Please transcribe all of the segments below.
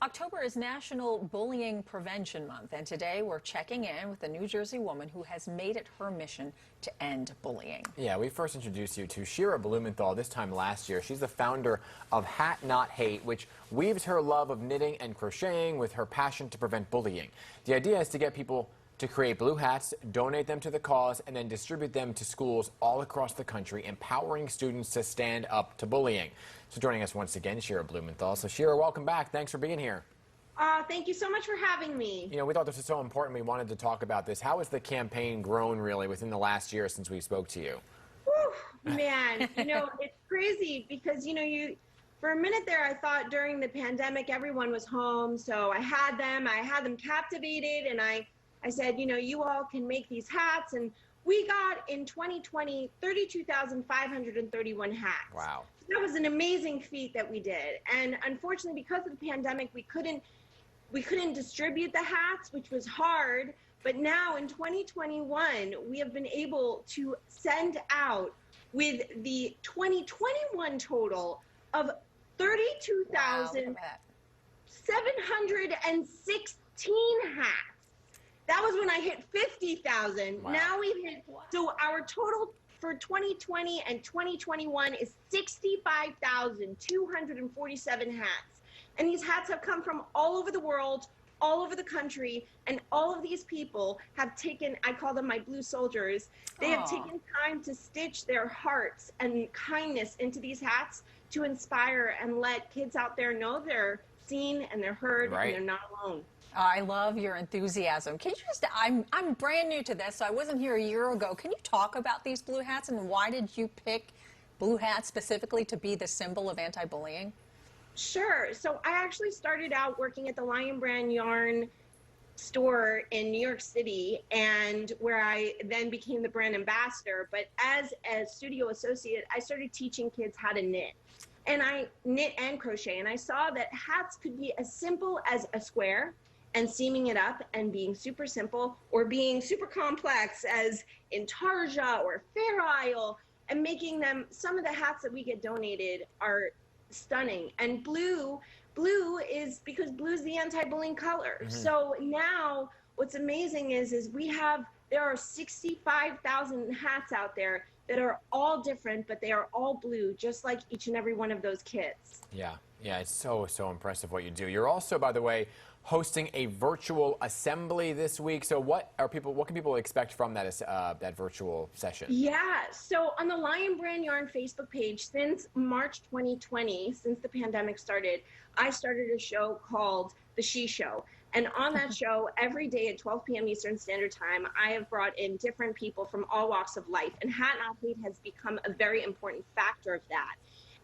October is National Bullying Prevention Month, and today we're checking in with a New Jersey woman who has made it her mission to end bullying. Yeah, we first introduced you to Shira Blumenthal this time last year. She's the founder of Hat Not Hate, which weaves her love of knitting and crocheting with her passion to prevent bullying. The idea is to get people to create blue hats, donate them to the cause, and then distribute them to schools all across the country, empowering students to stand up to bullying. So joining us once again, Shira Blumenthal. So Shira, welcome back. Thanks for being here. Thank you so much for having me. You know, we thought this was so important. We wanted to talk about this. How has the campaign grown really within the last year since we spoke to you? Whew, man, it's crazy because, for a minute there, I thought during the pandemic, everyone was home. So I had them captivated. And I said, you all can make these hats. And we got in 2020, 32,531 hats. Wow. That was an amazing feat that we did. And unfortunately, because of the pandemic, we couldn't distribute the hats, which was hard. But now in 2021, we have been able to send out with the 2021 total of 32,716 hats. That was when I hit 50,000. Wow. Now we've hit, so our total for 2020 and 2021 is 65,247 hats. And these hats have come from all over the world, all over the country, and all of these people have taken, I call them my blue soldiers, they have taken time to stitch their hearts and kindness into these hats to inspire and let kids out there know they're seen and they're heard and they're not alone. I love your enthusiasm. Can you just, I'm brand new to this, so I wasn't here a year ago. Can you talk about these blue hats and why did you pick blue hats specifically to be the symbol of anti-bullying? Sure. So I actually started out working at the Lion Brand Yarn store in New York City, and where I then became the brand ambassador. But as a studio associate, I started teaching kids how to knit. And I knit and crochet, and I saw that hats could be as simple as a square and seaming it up and being super simple, or being super complex as in Tarja or Fair Isle, and making them, some of the hats that we get donated are stunning. And blue is, because blue is the anti-bullying color. So now what's amazing is there are 65,000 hats out there that are all different, but they are all blue, just like each and every one of those kids. Yeah, it's so impressive what you do. You're also, by the way, hosting a virtual assembly this week. So what can people expect from that virtual session? Yeah, so on the Lion Brand Yarn Facebook page, since March 2020, since the pandemic started, I started a show called The She Show. And on that show, every day at 12 p.m. Eastern Standard Time, I have brought in different people from all walks of life. And Hat Not Hate has become a very important factor of that.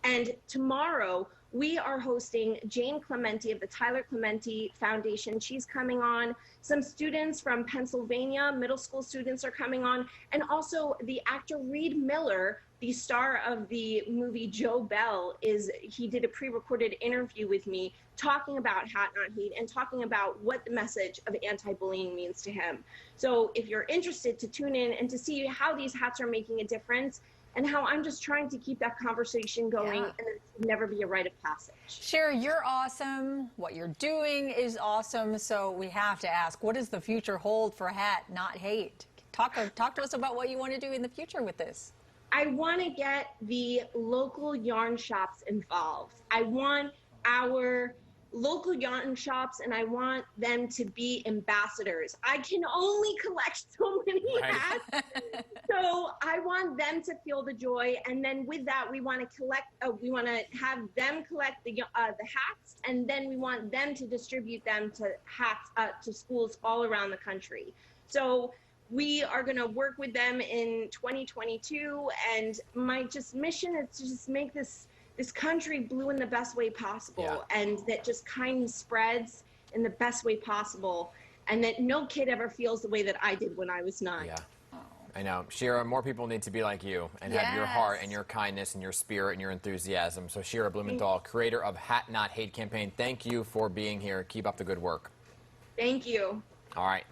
And tomorrow, we are hosting Jane Clementi of the Tyler Clementi Foundation. She's coming on. Some students from Pennsylvania, middle school students are coming on. And also the actor Reed Miller, the star of the movie Joe Bell, he did a pre-recorded interview with me talking about Hat Not Hate and talking about what the message of anti-bullying means to him. So if you're interested to tune in and to see how these hats are making a difference, and how I'm just trying to keep that conversation going, and it should never be a rite of passage. Shira, you're awesome. What you're doing is awesome. So we have to ask, what does the future hold for Hat Not Hate? Talk to us about what you want to do in the future with this. I want to get the local yarn shops involved. I want our local yarn shops, and I want them to be ambassadors. I can only collect so many hats, so I want them to feel the joy. And then with that, we want to have them collect the hats, and then we want them to distribute them to to schools all around the country. So we are going to work with them in 2022, and my mission is to just make this country blue in the best way possible, and that just kindness spreads in the best way possible, and that no kid ever feels the way that I did when I was 9. Yeah. I know. Shira, more people need to be like you and have your heart and your kindness and your spirit and your enthusiasm. So Shira Blumenthal, creator of Hat Not Hate campaign, thank you for being here. Keep up the good work. Thank you. All right.